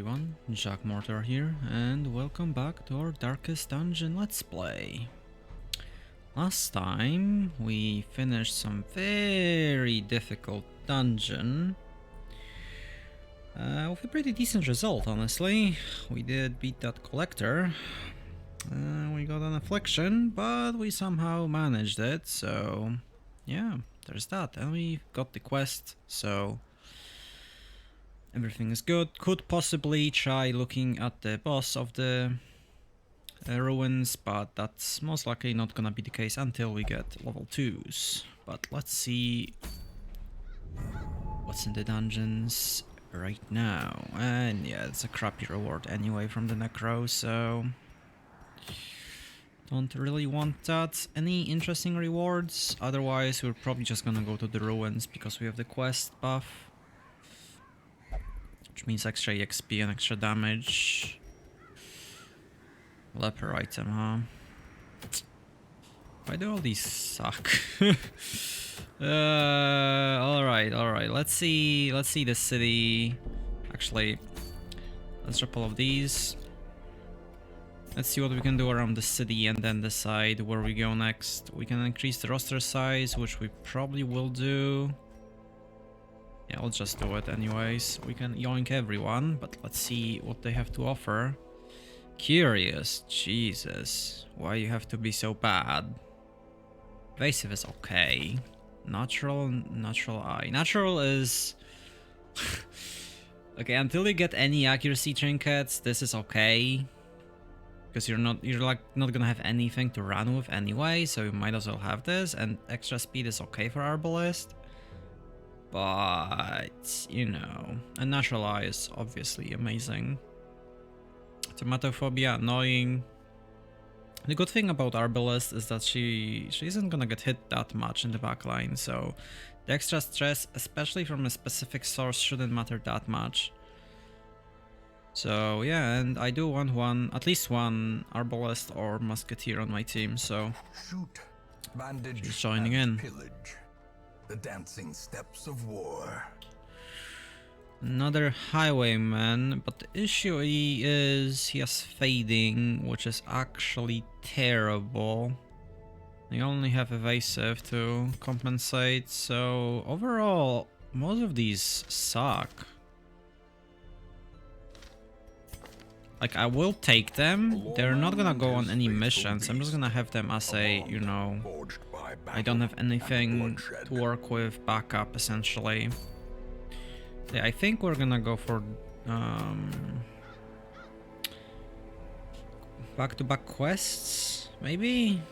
everyone, Mortar here, and welcome back to our Darkest Dungeon Let's Play. Last time we finished some very difficult dungeon with a pretty decent result, honestly. We did beat that collector, we got an affliction, but we somehow managed it, so yeah, there's that. And we got the quest, so everything is good. Could possibly try looking at the boss of the ruins, but that's most likely not gonna be the case until we get level 2s. But let's see what's in the dungeons right now. And yeah, it's a crappy reward anyway from the Necro, so don't really want that. Any interesting rewards? Otherwise, we're probably just gonna go to the ruins because we have the quest buff. Which means extra EXP and extra damage. Leper item, huh? Why do all these suck? Alright. Let's see the city. Actually, let's drop all of these. Let's see what we can do around the city and then decide where we go next. We can increase the roster size, which we probably will do. Yeah, I'll just do it anyways. We can yoink everyone, but let's see what they have to offer. Curious, Jesus. Why you have to be so bad? Evasive is okay. Natural eye. Natural is... okay, until you get any accuracy trinkets, this is okay. Because you're not gonna have anything to run with anyway, so you might as well have this, and extra speed is okay for Arbalist. But, you know, a natural eye is obviously amazing. Tomatophobia, annoying. The good thing about Arbalist is that she isn't gonna get hit that much in the backline, so the extra stress, especially from a specific source, shouldn't matter that much. So yeah, and I do want at least one Arbalist or Musketeer on my team, so shoot, bandage, she's joining in. Pillage. The dancing steps of war. Another highwayman, but the issue is he has fading, which is actually terrible. They only have evasive to compensate, so overall, most of these suck. Like, I will take them. They're not gonna go on any missions. I'm just gonna have them as a, you know, I don't have anything to work with backup, essentially. Yeah, I think we're gonna go for back-to-back quests, maybe?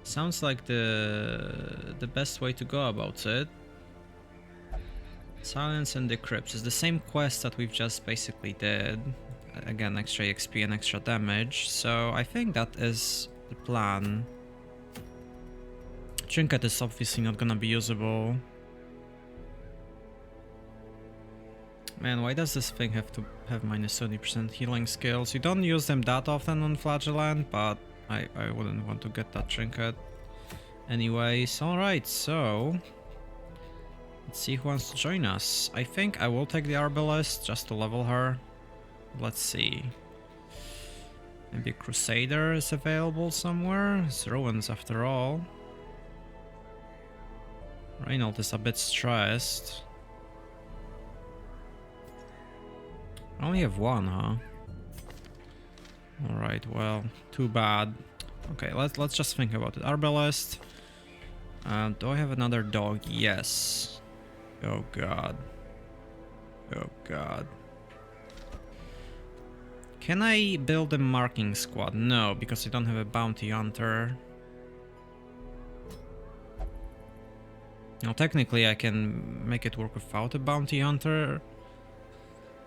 Sounds like the best way to go about it. Silence and the Crypts is the same quest that we've just basically did. Again, extra XP and extra damage, so I think that is the plan. Trinket is obviously not gonna be usable. Man, why does this thing have to have minus 70% healing skills? You don't use them that often on Flagellant, but I wouldn't want to get that trinket. Anyways, alright, so let's see who wants to join us. I think I will take the Arbalist just to level her. Let's see. Maybe a Crusader is available somewhere. It's ruins after all. Reynold is a bit stressed. I only have one, huh? Alright, well, too bad. Okay, let's just think about it. Arbalist. Do I have another dog? Yes. Oh god. Oh god. Can I build a marking squad? No, because I don't have a bounty hunter. Now technically I can make it work without a bounty hunter.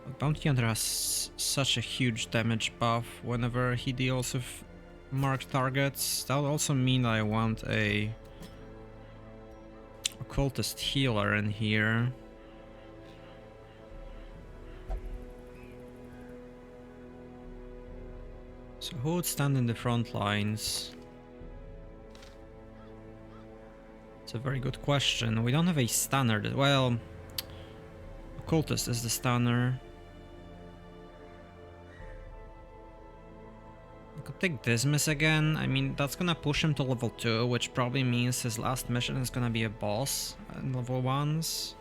But bounty hunter has such a huge damage buff whenever he deals with marked targets. That would also mean I want a occultist healer in here. So who would stand in the front lines? It's a very good question. We don't have a stunner. Well, occultist is the stunner. take Dismiss again. I mean, that's gonna push him to level 2, which probably means his last mission is gonna be a boss in level 1s.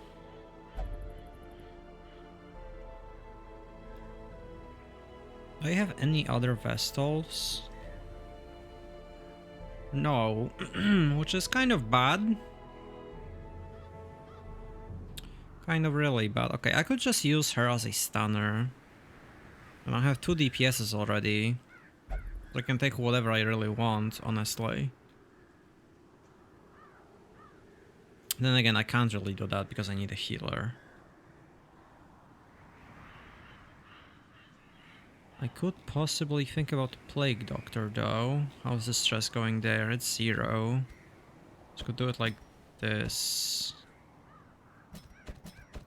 Do I have any other Vestals? No, which is kind of bad. Kind of really bad. Okay, I could just use her as a stunner. And I have 2 DPSs already. So I can take whatever I really want, honestly. Then again, I can't really do that because I need a healer. I could possibly think about Plague Doctor though. How's the stress going there? It's 0. So could do it like this.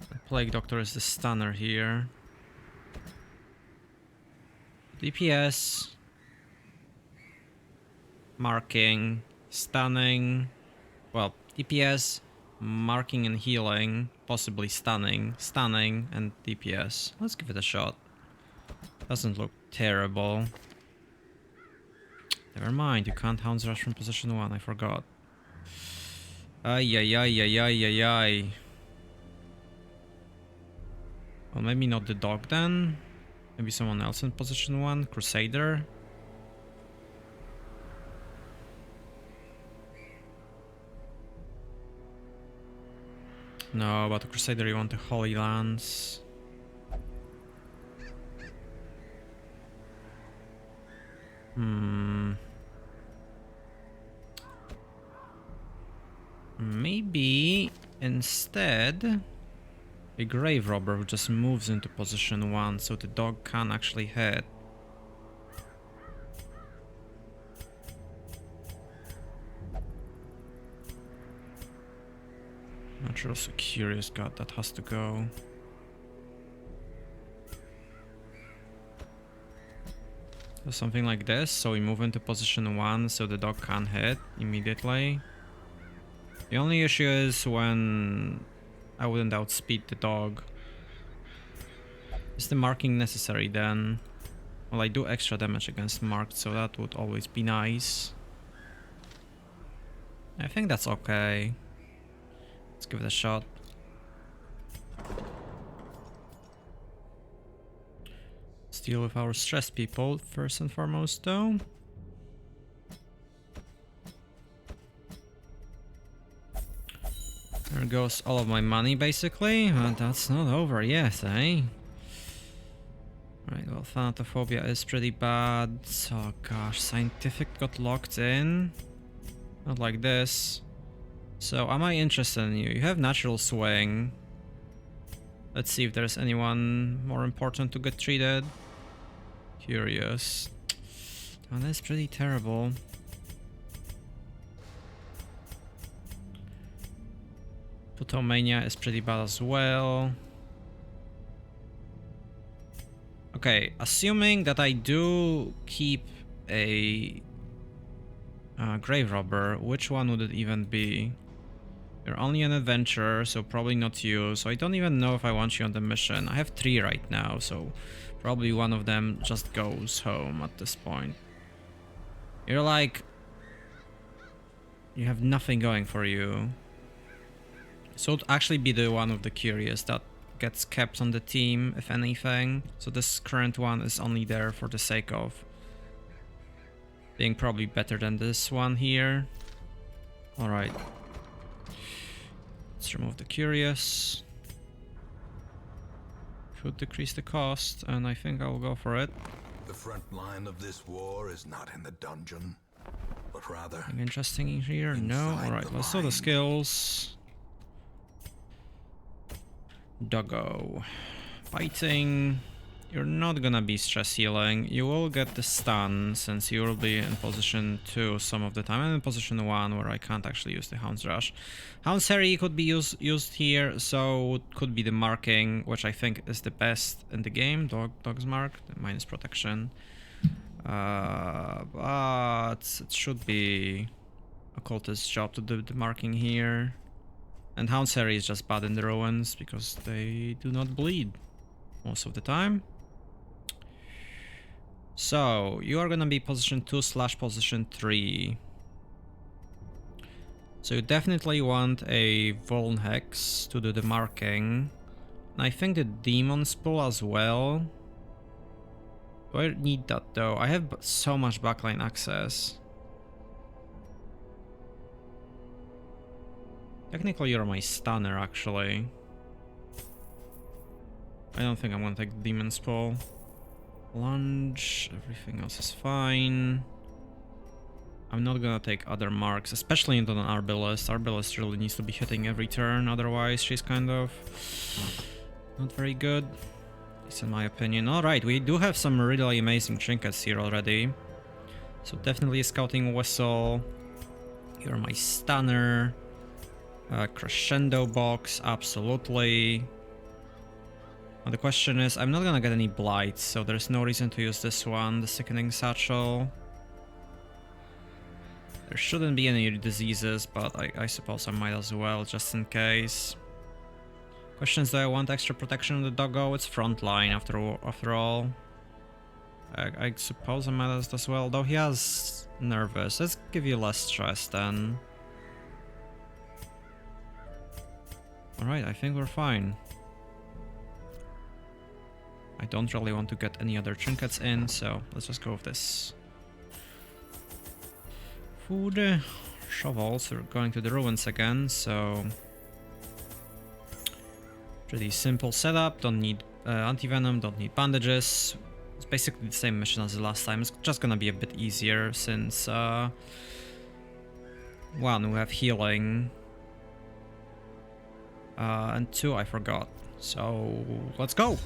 The Plague Doctor is the stunner here. DPS. Marking. Stunning. Well, DPS, marking and healing. Possibly stunning. Stunning and DPS. Let's give it a shot. Doesn't look terrible. Never mind, you can't Hound's Rush from position 1, I forgot. Ay ay ay ay ay ay ay. Well, maybe not the dog then. Maybe someone else in position 1, Crusader. No, but the Crusader you want the Holy Lance. Maybe instead a Grave Robber who just moves into position 1 so the dog can actually hit. Natural so Curious God, that has to go. So something like this, so we move into position 1 so the dog can hit immediately. The only issue is when I wouldn't outspeed the dog. Is the marking necessary then? Well, I do extra damage against marked, so that would always be nice. I think that's okay. Let's give it a shot. Let's deal with our stressed people first and foremost though. There goes all of my money basically, but that's not over yet, eh? Right, well, Thanatophobia is pretty bad. Oh gosh, Scientific got locked in. Not like this. So, am I interested in you? You have Natural Swing. Let's see if there's anyone more important to get treated. Curious. Oh, that's pretty terrible. Plutomania is pretty bad as well. Okay, assuming that I do keep a Grave Robber, which one would it even be? You're only an adventurer, so probably not you. So I don't even know if I want you on the mission. I have 3 right now, so probably one of them just goes home at this point. You're like... You have nothing going for you. So it would actually be the one of the Curious that gets kept on the team, if anything. So this current one is only there for the sake of being probably better than this one here. Alright. Let's remove the Curious. Could decrease the cost, and I think I'll go for it. The front line of this war is not in the dungeon, but rather... Anything interesting in here? No? Alright, let's do the skills. Doggo. Fighting. You're not gonna be stress healing. You will get the stun since you will be in position 2 some of the time. I'm in position 1 where I can't actually use the Hound's Rush. Hound's Harry could be used here, so it could be the marking, which I think is the best in the game. Dog's mark, minus protection. But it should be Occultist's job to do the marking here. And Hound's Harry is just bad in the ruins because they do not bleed most of the time. So, you are gonna be position 2/position 3. So you definitely want a Vuln Hex to do the marking. And I think the Demon's Pool as well. Do I need that though? I have so much backline access. Technically you're my stunner actually. I don't think I'm gonna take the Demon's Pool. Lunge, everything else is fine. I'm not gonna take other marks, especially into an Arbalest. Arbalest really needs to be hitting every turn, otherwise she's kind of not very good. At least in my opinion. Alright, we do have some really amazing trinkets here already. So definitely a Scouting Whistle. You're my Stunner. Crescendo Box, absolutely. Now the question is, I'm not gonna get any Blights, so there's no reason to use this one, the Sickening Satchel. There shouldn't be any diseases, but I suppose I might as well, just in case. Questions, do I want extra protection on the doggo? It's frontline after all. I suppose I might as well, though he has nervous. Let's give you less stress then. Alright, I think we're fine. I don't really want to get any other trinkets in, so let's just go with this. Food, shovels, we're going to the ruins again, so pretty simple setup, don't need anti-venom, don't need bandages. It's basically the same mission as the last time, it's just gonna be a bit easier since one, we have healing, and two, I forgot, so let's go!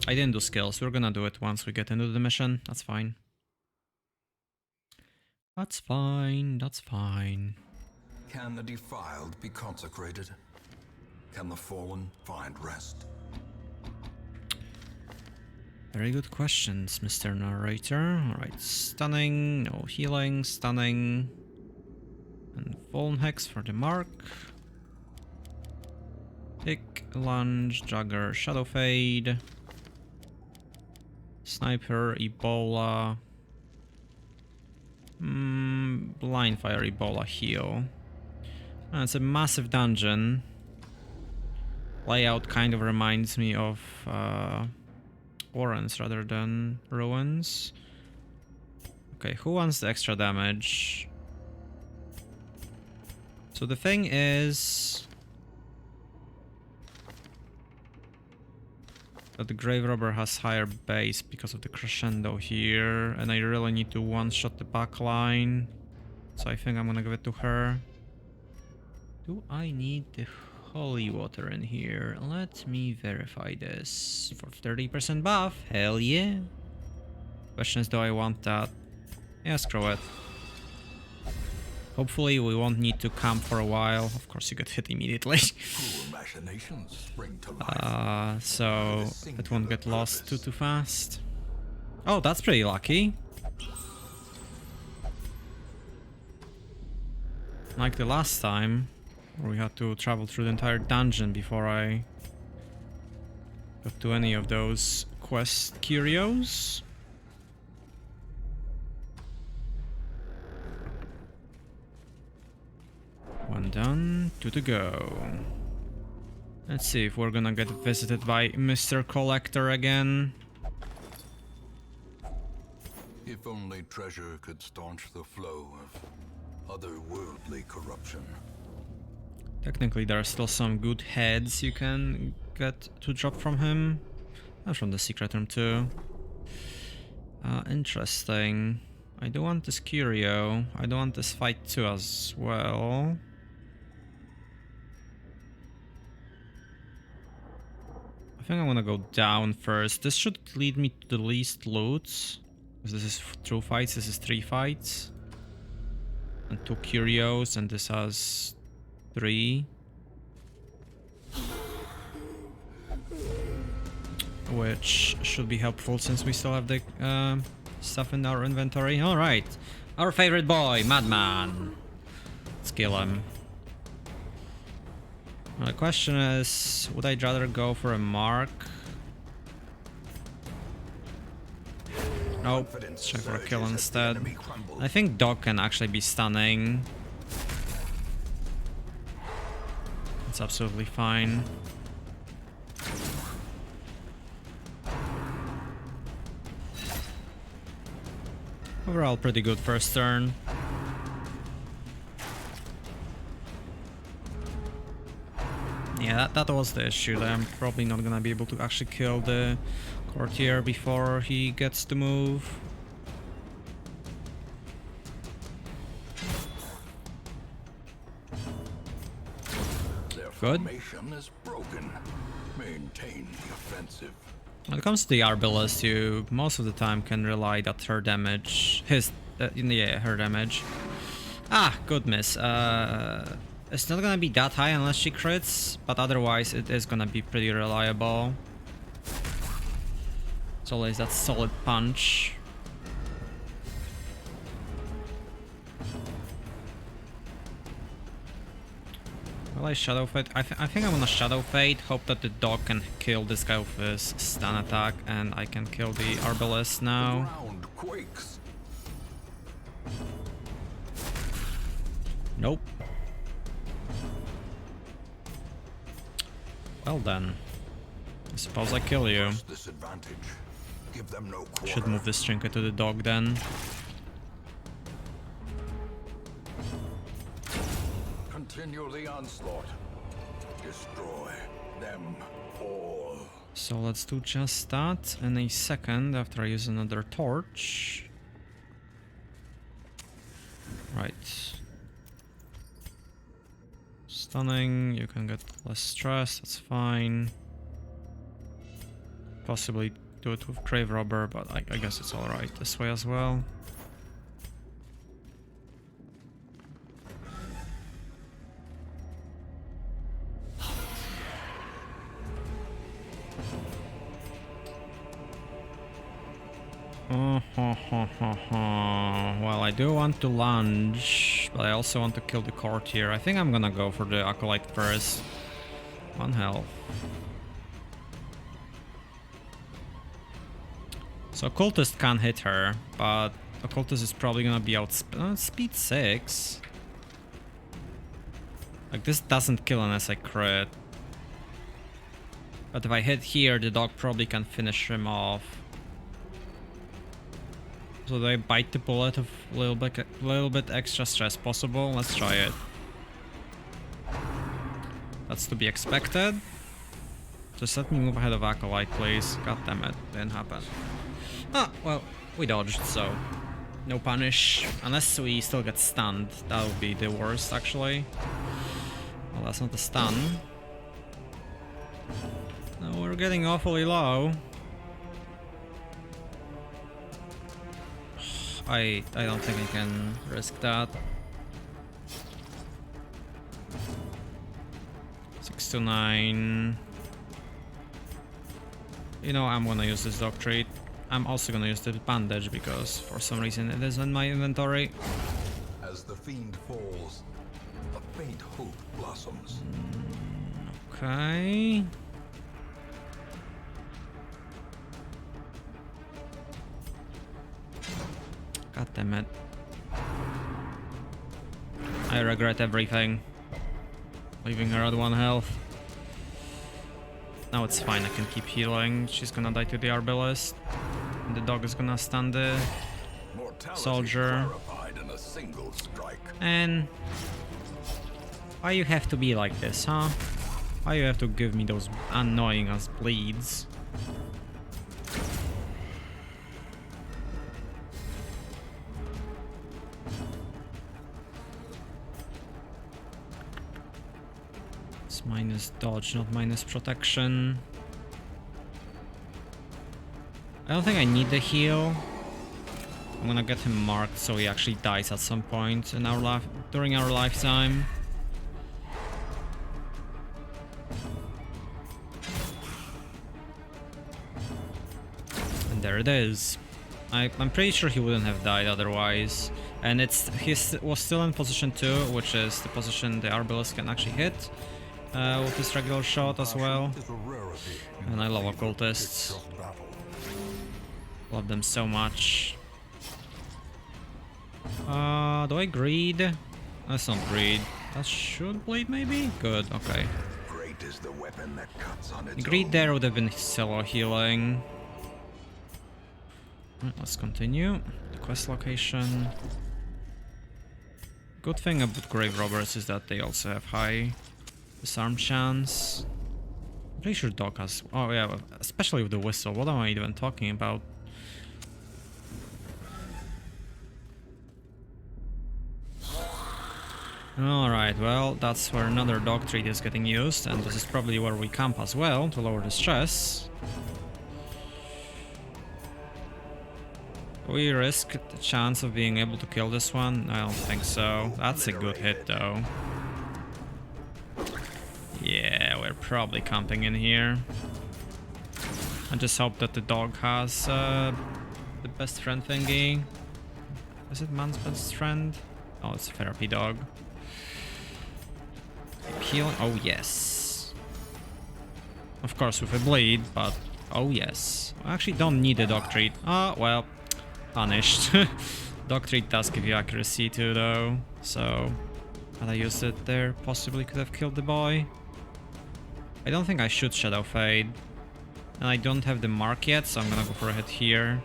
I didn't do skills, we're gonna do it once we get into the mission, that's fine. That's fine, that's fine. Can the defiled be consecrated? Can the fallen find rest? Very good questions, Mr. Narrator. Alright, stunning, no healing, stunning. And Vuln Hex for the mark. Pick, lunge, jugger, shadow fade. Sniper, Ebola. Blind fire, Ebola, heal. It's a massive dungeon. Layout kind of reminds me of Warrens rather than Ruins. Okay, who wants the extra damage? So the thing is that the Grave Robber has higher base because of the crescendo here, and I really need to one-shot the backline. So I think I'm gonna give it to her. Do I need the holy water in here? Let me verify this. For 30% buff, hell yeah. Question is, do I want that? Yeah, screw it. Hopefully we won't need to camp for a while. Of course you get hit immediately. So it won't get lost too fast. Oh, that's pretty lucky. Like the last time, where we had to travel through the entire dungeon before I got to any of those quest curios. One done, two to go. Let's see if we're gonna get visited by Mr. Collector again. If only treasure could staunch the flow of otherworldly corruption. Technically there are still some good heads you can get to drop from him. And from the secret room too. Interesting. I do want this curio. I do want this fight too as well. I think I'm gonna go down first. This should lead me to the least loot. Because this is 2 fights, this is 3 fights. And 2 curios, and this has 3. Which should be helpful since we still have the stuff in our inventory. Alright, our favorite boy, Madman. Let's kill him. Well, the question is, would I rather go for a mark? Nope. Let's try for a kill instead. I think Dog can actually be stunning. It's absolutely fine. Overall, pretty good first turn. Yeah, that was the issue. That I'm probably not gonna be able to actually kill the courtier before he gets to move. Good. Is broken. Maintain the offensive. When it comes to the Arbalest, you most of the time can rely that her damage, her damage. Ah, good miss. It's not gonna be that high unless she crits, but otherwise it is gonna be pretty reliable. It's always that solid punch. Will I Shadow Fade? I think I'm gonna Shadow Fade, hope that the dog can kill this guy with his stun attack, and I can kill the Arbalest now. Nope. Well then. I suppose I kill you. Should move this trinket to the dog then. Continue the onslaught. Destroy them all. So let's do just that in a second after I use another torch. Right. Stunning, you can get less stress, that's fine. Possibly do it with Grave Robber, but I guess it's alright this way as well. Well, I do want to lunge, but I also want to kill the courtier. I think I'm gonna go for the acolyte first. 1 health. So occultist can hit her, but occultist is probably gonna be out speed 6. Like, this doesn't kill unless I crit. But if I hit here, the dog probably can finish him off. So do I bite the bullet of a little bit extra stress possible? Let's try it. That's to be expected. Just let me move ahead of Acolyte, please. God damn it, didn't happen. Ah, well, we dodged, so no punish. Unless we still get stunned, that would be the worst, actually. Well, that's not a stun. No, we're getting awfully low. I don't think I can risk that. 6 to 9. You know, I'm gonna use this dog treat. I'm also gonna use the bandage because for some reason it is in my inventory. As the fiend falls, a faint hope blossoms. Okay. God damn it. I regret everything. Leaving her at 1 health. Now it's fine, I can keep healing. She's gonna die to the Arbalest. And the dog is gonna stun the soldier. And why you have to be like this, huh? Why you have to give me those annoying ass bleeds? It's minus dodge, not minus protection. I don't think I need the heal. I'm gonna get him marked so he actually dies at some point in our during our lifetime. And there it is. I'm pretty sure he wouldn't have died otherwise. And he was still in position 2, which is the position the Arbalest can actually hit with his regular shot as well. And I love occultists. Love them so much. Do I greed? That's not greed. That should bleed maybe? Good, okay. Great is the weapon that cuts on its Greed own. there would have been solo healing. Right, let's continue. The quest location. Good thing about grave robbers is that they also have high disarm chance. I'm pretty sure dog has. Oh yeah, especially with the whistle. What am I even talking about? Alright, well, that's where another dog treat is getting used, and this is probably where we camp as well to lower the stress. We risk the chance of being able to kill this one? I don't think so. That's a good hit though. Yeah, we're probably camping in here. I just hope that the dog has the best friend thingy. Is it man's best friend? Oh, it's a therapy dog. Healing. Oh, yes. Of course, with a bleed, but oh, yes. I actually don't need a dog treat. Oh, well, punished. Dog treat does give you accuracy too, though. So, had I used it there, possibly could have killed the boy. I don't think I should Shadow Fade. And I don't have the mark yet, so I'm gonna go for a hit here.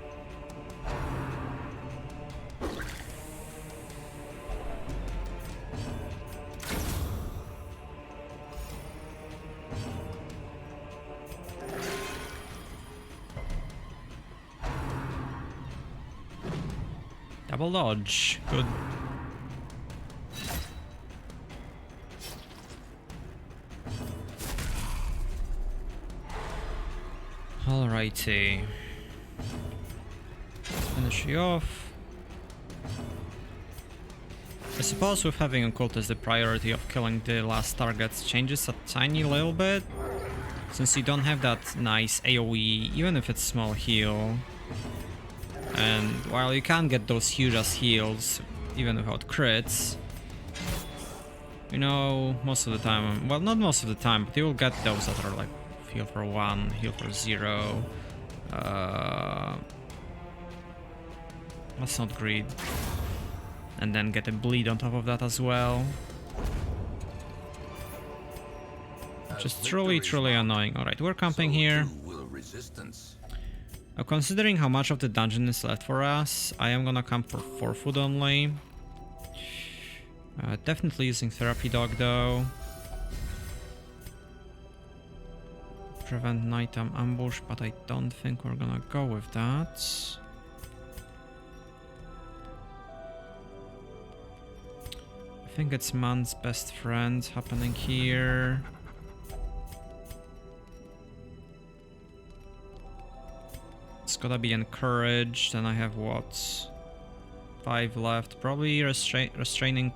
Double dodge, good. Alrighty. Finish you off. I suppose with having occultist, the priority of killing the last targets changes a tiny little bit. Since you don't have that nice AoE, even if it's small heal. And while you can get those huge ass heals, even without crits, you know, most of the time, well, not most of the time, but you will get those that are like heal for 1, heal for 0. That's not greed. And then get a bleed on top of that as well. Which is truly, truly annoying. Alright, we're camping here. Now, considering how much of the dungeon is left for us, I am gonna camp for food only. Definitely using Therapy Dog though. Prevent nighttime ambush, but I don't think we're gonna go with that. I think it's man's best friend happening here. It's gotta be encouraged, and I have what? 5 left. Probably restrain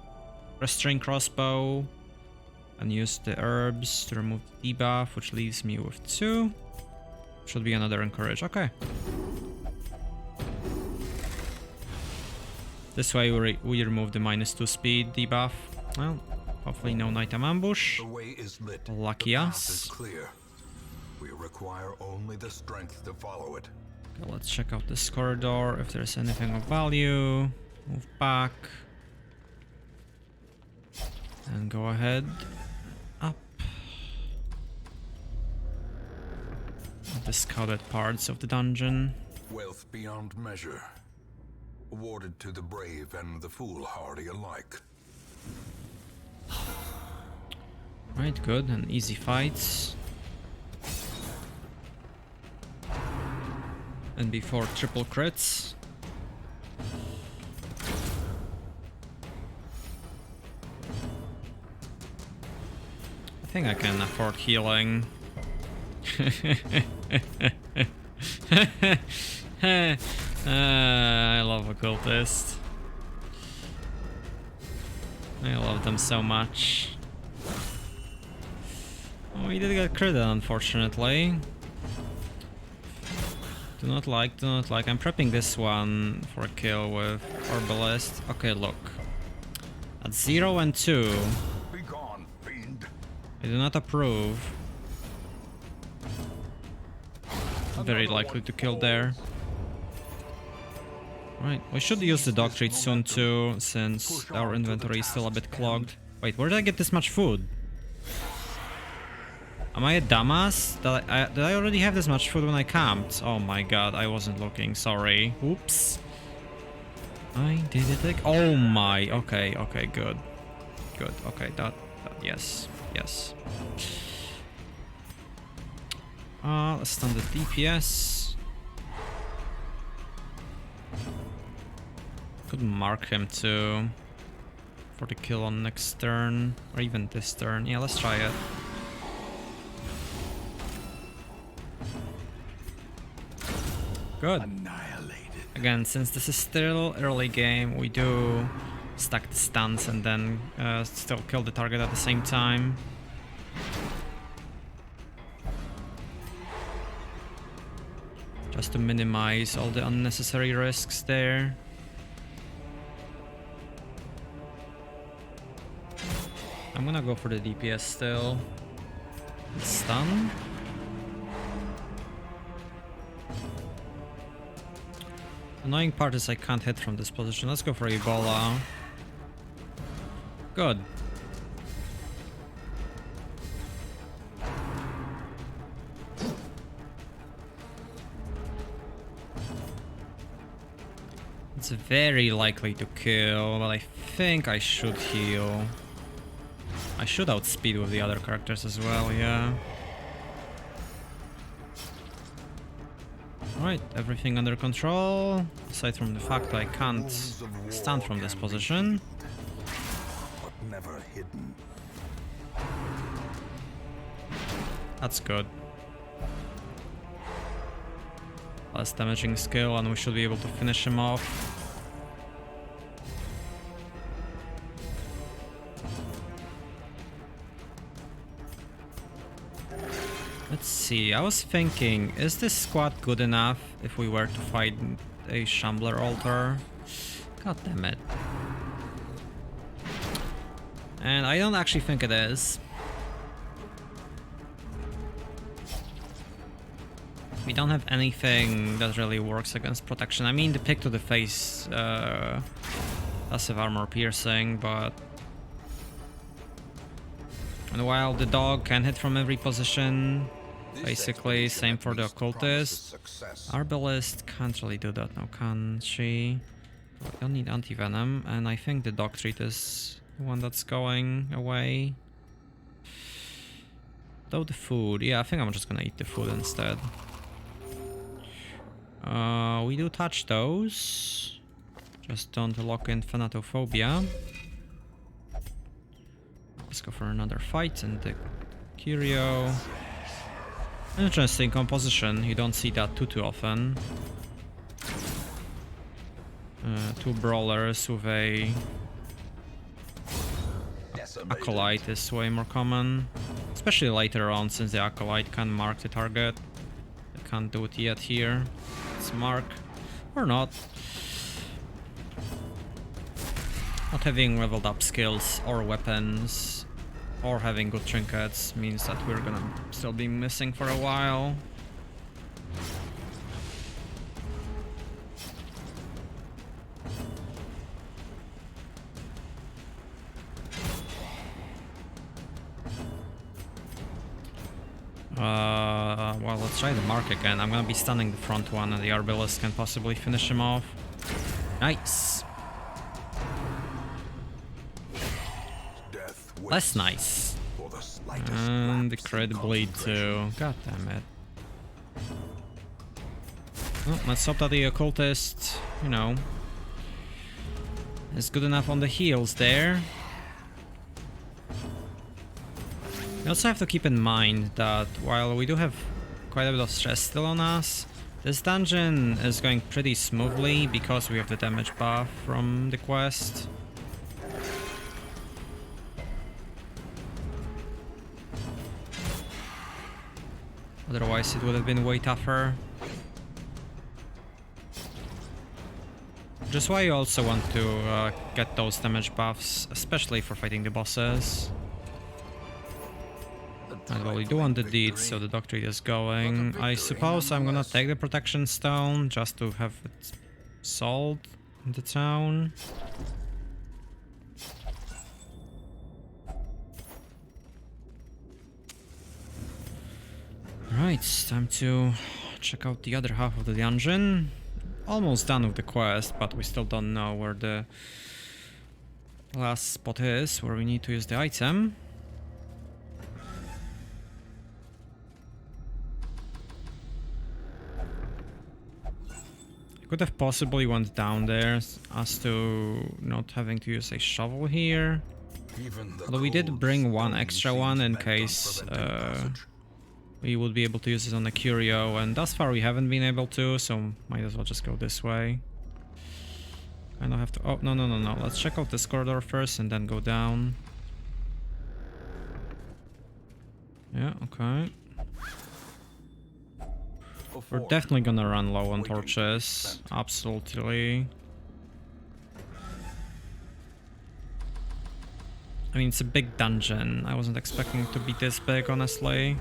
crossbow. And use the herbs to remove the debuff, which leaves me with 2. Should be another encourage. Okay. This way we remove the -2 speed debuff. Well, hopefully no nighttime ambush. The way is lit. Lucky the path us. is clear. We require only the strength to follow it. Okay, let's check out this corridor if there's anything of value. Move back. And go ahead. Up. The scouted parts of the dungeon. Wealth beyond measure. Awarded to the brave and the foolhardy alike. Right, good, and easy fights. And before triple crits. I think I can afford healing. I love occultist. I love them so much. Oh, he did get crit, unfortunately. Do not like, do not like. I'm prepping this one for a kill with Orbalist. Okay, look. At 0 and 2. Be gone, fiend. I do not approve. Very likely to kill there. Right, we should use the dog treat soon too, since our inventory is still a bit clogged. Wait, where did I get this much food? Am I a dumbass? Did I already have this much food when I camped? Oh my god, I wasn't looking, sorry. Oops. I did it like— oh my, okay, okay, good. Good, okay, that yes, yes. Let's stun the DPS. Could mark him too for the kill on next turn, or even this turn. Yeah, let's try it. Good. Again, since this is still early game, we do stack the stuns and then still kill the target at the same time. Just to minimize all the unnecessary risks there. I'm gonna go for the DPS still. Stun. Annoying part is I can't hit from this position. Let's go for Ebola. Good. It's very likely to kill, but I think I should heal. I should outspeed with the other characters as well, yeah. Alright, everything under control, aside from the fact that I can't stand from this position. But never hidden. That's good. Less damaging skill and we should be able to finish him off. Let's see, I was thinking, is this squad good enough if we were to fight a Shambler altar? God damn it. And I don't actually think it is. We don't have anything that really works against protection. I mean, the pick to the face, passive armor piercing, but... And while the dog can hit from every position, basically, same for the occultist. Arbalist can't really do that now, can she? I don't need anti-venom, and I think the dog treat is the one that's going away. Though the food, yeah, I think I'm just gonna eat the food instead. We do touch those. Just don't lock in Thanatophobia. Let's go for another fight and the Curio. Interesting composition, you don't see that too often. Two brawlers with a acolyte is way more common. Especially later on, since the acolyte can mark the target. I can't do it yet here. Let's mark. Or not. Not having leveled up skills or weapons or having good trinkets means that we're gonna still be missing for a while. Well, let's try the mark again. I'm gonna be stunning the front one and the Arbalist can possibly finish him off. Nice. Less nice. And the crit bleed too. God damn it. Well, let's hope that the occultist, you know, is good enough on the heals there. We also have to keep in mind that while we do have quite a bit of stress still on us, this dungeon is going pretty smoothly because we have the damage buff from the quest. Otherwise it would have been way tougher. Just why you also want to get those damage buffs, especially for fighting the bosses. And well, we do want the deeds, so the doctrine is going. I suppose I'm gonna take the protection stone just to have it Salt in the town. Right, time to check out the other half of the dungeon. Almost done with the quest, but we still don't know where the last spot is, where we need to use the item. I could have possibly went down there as to not having to use a shovel here. Although we did bring one extra one in case we would be able to use it on a curio, and thus far we haven't been able to, so might as well just go this way. Kind of have to... Oh, no. Let's check out this corridor first and then go down. Yeah, okay. We're definitely gonna run low on torches. Absolutely. I mean, it's a big dungeon. I wasn't expecting it to be this big, honestly.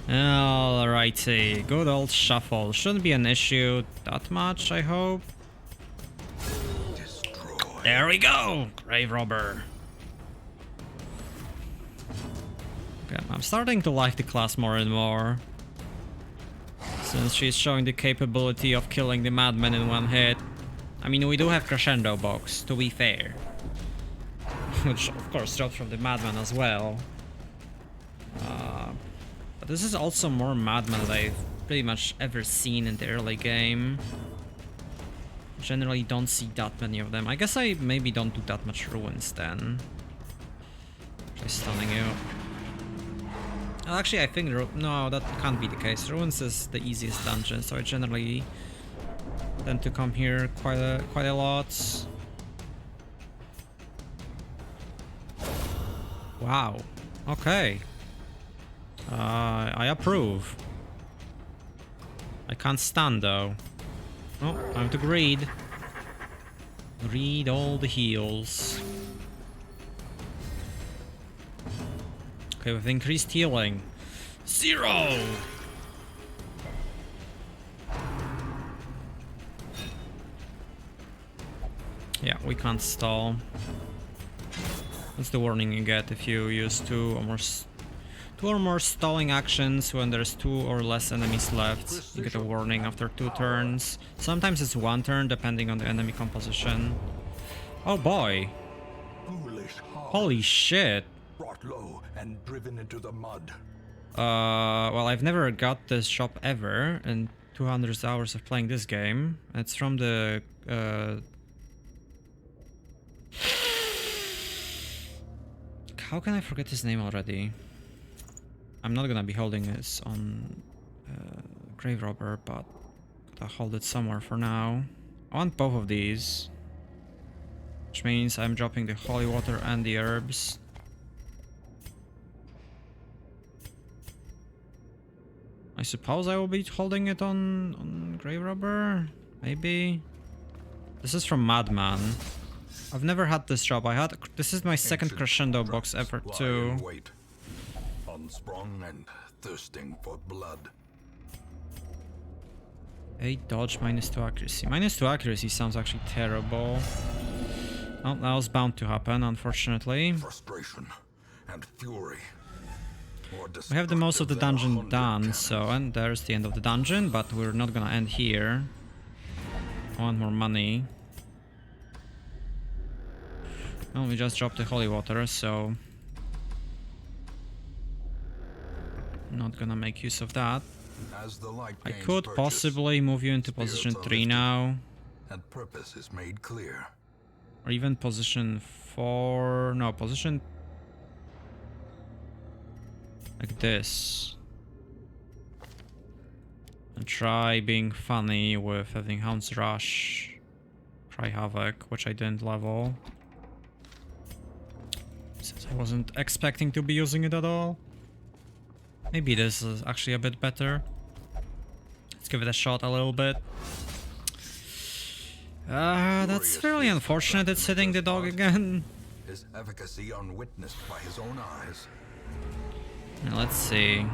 Alrighty, good old shuffle. Shouldn't be an issue that much, I hope. There we go! Grave Robber. Okay, I'm starting to like the class more and more, since she's showing the capability of killing the madman in one hit. I mean, we do have Crescendo Box, to be fair. Which, of course, drops from the madman as well. But this is also more madman than I've pretty much ever seen in the early game. Generally don't see that many of them. I guess I maybe don't do that much ruins then. Try stunning you. Actually, I think... No, that can't be the case. Ruins is the easiest dungeon, so I generally tend to come here quite a lot. Wow. Okay. I approve. I can't stand though. Oh, time to greed. Greed all the heals. Okay, with increased healing. 0! Yeah, we can't stall. That's the warning you get if you use two or more stalling actions when there's 2 or less enemies left. You get a warning after 2 turns. Sometimes it's 1 turn depending on the enemy composition. Oh boy. Holy shit. Brought low and driven into the mud. Well, I've never got this shop ever in 200 hours of playing this game. It's from the how can I forget his name already? I'm not gonna be holding this on Grave Robber, but I'll hold it somewhere for now. I want both of these, which means I'm dropping the holy water and the herbs. I suppose I will be holding it on Grave Robber, maybe. This is from Madman. I've never had this job. This is my second Crescendo box ever too. Unsprung and thirsting for blood. 8 dodge, -2 accuracy. -2 accuracy sounds actually terrible. Oh, that was bound to happen, unfortunately. Frustration and fury. We have the most of the dungeon done, so, and there's the end of the dungeon, but we're not gonna end here. I want more money. Oh, we just dropped the holy water, so not gonna make use of that. I could possibly move you into position 3 now. And purpose is made clear. Or even position 4. No, position like this. And try being funny with having Hound's Rush. Try Havoc, which I didn't level, since I wasn't expecting to be using it at all. Maybe this is actually a bit better. Let's give it a shot a little bit. That's fairly unfortunate it's hitting the dog again. His efficacy unwitnessed by his own eyes. Let's see.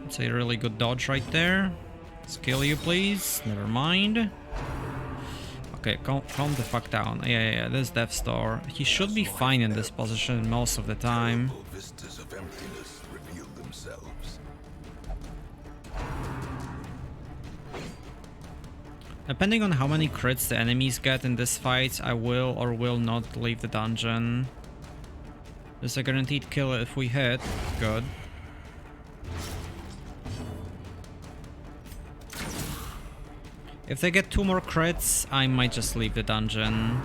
It's a really good dodge right there. Let's kill you, please. Never mind. Okay, calm the fuck down. Yeah, this Death's Door. He should be fine in this position most of the time. Terrible vistas of emptiness reveal themselves. Depending on how many crits the enemies get in this fight, I will or will not leave the dungeon. There's a guaranteed kill if we hit. Good. If they get 2 more crits, I might just leave the dungeon.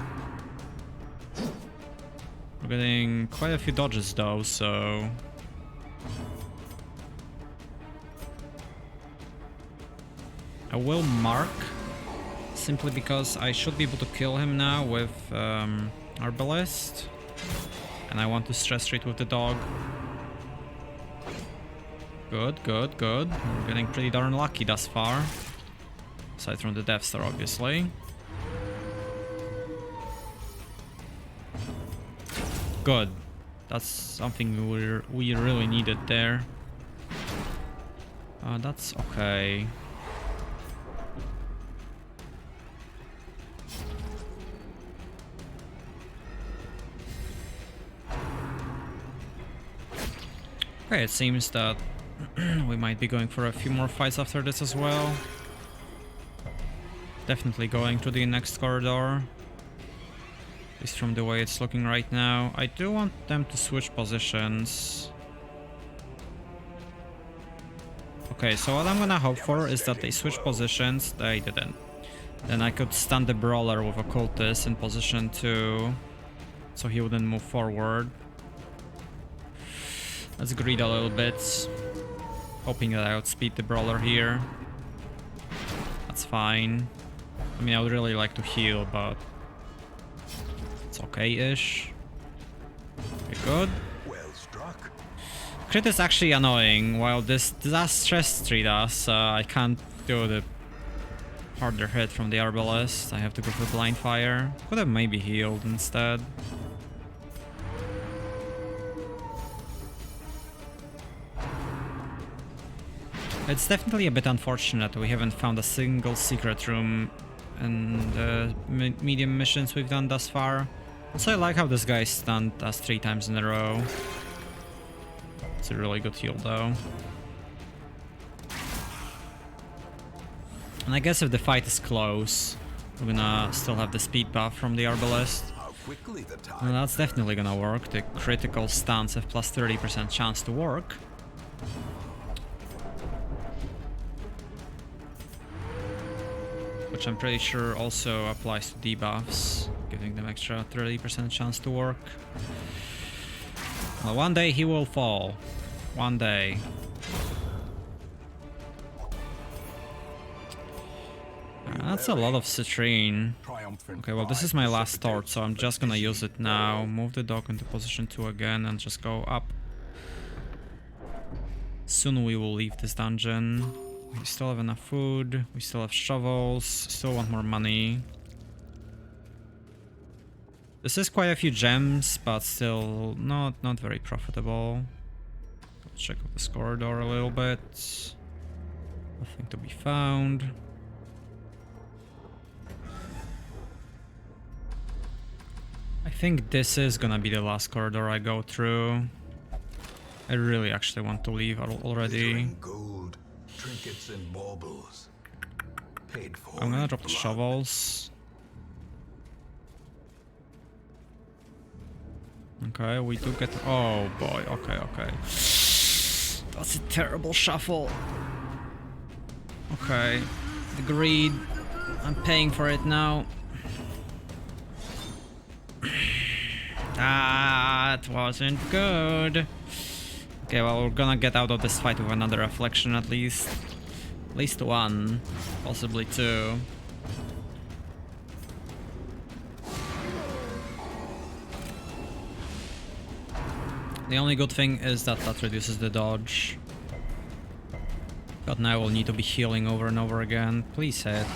We're getting quite a few dodges though, so... I will mark, simply because I should be able to kill him now with Arbalest. And I want to stress treat with the dog. Good. We're getting pretty darn lucky thus far. Aside from the Death Star, obviously. Good. That's something we really needed there. That's okay. Okay, it seems that we might be going for a few more fights after this as well. Definitely going to the next corridor. At least from the way it's looking right now. I do want them to switch positions. Okay, so what I'm gonna hope for is that they switch positions. They didn't. Then I could stun the Brawler with a Cultist in position 2. So he wouldn't move forward. Let's greed a little bit. Hoping that I outspeed the Brawler here. That's fine. I mean, I would really like to heal, but it's okay-ish. Okay, good. Well struck. Crit is actually annoying. While this Disastrous Tree does, I can't do the harder hit from the Arbalest. I have to go for Blind Fire. Could have maybe healed instead. It's definitely a bit unfortunate we haven't found a single secret room in the medium missions we've done thus far. Also, I like how this guy stunned us 3 times in a row. It's a really good heal though. And I guess if the fight is close, we're gonna still have the speed buff from the Arbalest. Well, that's definitely gonna work. The critical stuns have plus 30% chance to work. Which I'm pretty sure also applies to debuffs, giving them extra 30% chance to work. Well, one day he will fall. One day. That's a lot of citrine. Okay, well, this is my last torch, so I'm just gonna use it now. Move the dog into position 2 again and just go up. Soon we will leave this dungeon. We still have enough food, we still have shovels, still want more money. This is quite a few gems, but still not very profitable. Check out this corridor a little bit. Nothing to be found. I think this is gonna be the last corridor I go through. I really actually want to leave already. Gold, trinkets and baubles. Paid for. I'm gonna drop the shovels. Okay, we do get... Oh boy, okay. That's a terrible shuffle. Okay, the greed. I'm paying for it now. That wasn't good. Okay, well, we're gonna get out of this fight with another affliction at least. At least one, possibly two. The only good thing is that that reduces the dodge. But now we'll need to be healing over and over again. Please hit.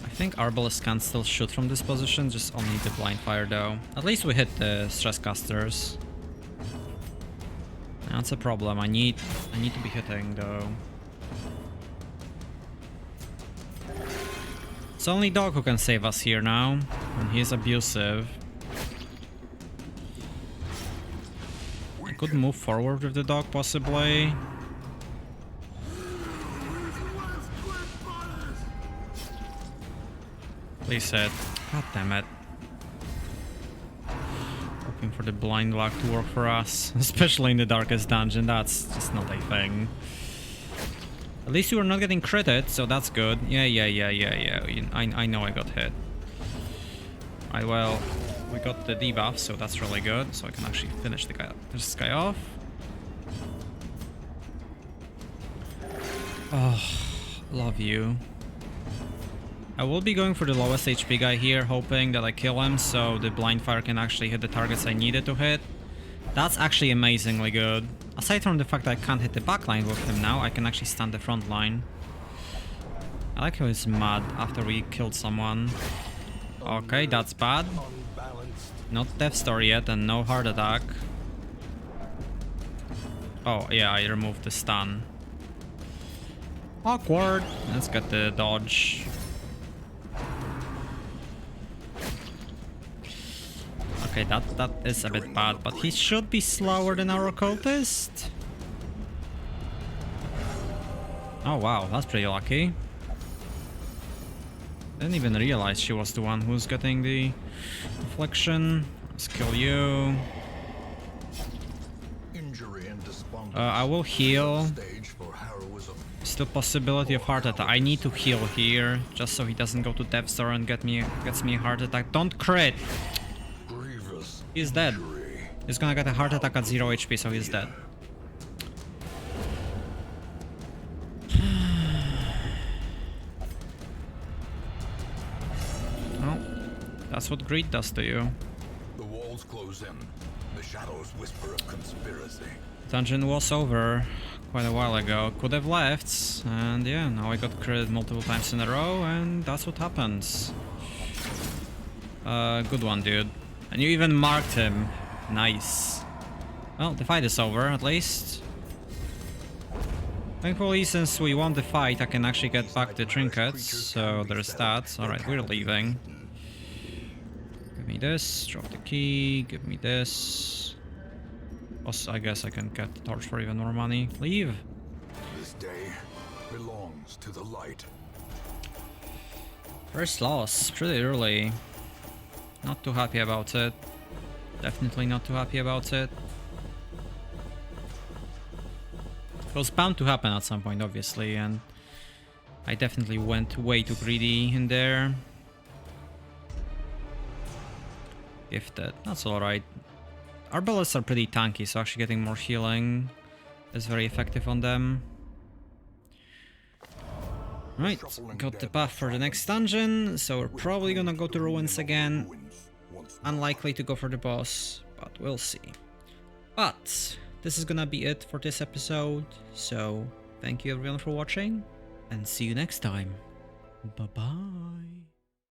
I think Arbalest can still shoot from this position, just only the blind fire though. At least we hit the stress casters. That's a problem. I need to be hitting though. It's only dog who can save us here now, and he's abusive. I could move forward with the dog, possibly. Please hit. God damn it. Hoping for the blind luck to work for us, especially in the Darkest Dungeon. That's just not a thing. At least you are not getting critted, so that's good. Yeah. I know I got hit. Right, well, we got the debuff, so that's really good. So I can actually finish this guy off. Oh, love you. I will be going for the lowest HP guy here, hoping that I kill him, so the blind fire can actually hit the targets I needed to hit. That's actually amazingly good. Aside from the fact that I can't hit the back line with him now, I can actually stand the front line. I like how he's mad after we killed someone. Okay, that's bad. Not death star yet and no heart attack. Oh yeah, I removed the stun. Awkward. Let's get the dodge. Okay, that is a bit bad, but he should be slower than our occultist. Oh wow, that's pretty lucky. Didn't even realize she was the one who's getting the affliction. Let's kill you. I will heal. Still possibility of heart attack. I need to heal here, just so he doesn't go to Death Star and gets me a heart attack. Don't crit! He's dead. He's gonna get a heart attack at 0 HP, so he's dead. Well, that's what greed does to you. The walls close in. The shadows whisper of conspiracy. Dungeon was over quite a while ago. Could have left, and yeah, now I got critted multiple times in a row, and that's what happens. Good one, dude. And you even marked him. Nice. Well, the fight is over, at least. Thankfully, since we won the fight, I can actually get back the trinkets, so there's that. Alright, we're leaving. Give me this, drop the key, give me this. Also, I guess I can get the torch for even more money. Leave! This day belongs to the light. First loss, pretty early. Not too happy about it. Definitely not too happy about it. It was bound to happen at some point, obviously, and I definitely went way too greedy in there. Gifted, that's alright. Our bullets are pretty tanky, so actually getting more healing is very effective on them. Right, got the buff for the next dungeon, so we're probably gonna go to Ruins again. Unlikely to go for the boss, but we'll see. But this is gonna be it for this episode, so thank you everyone for watching, and see you next time. Bye bye.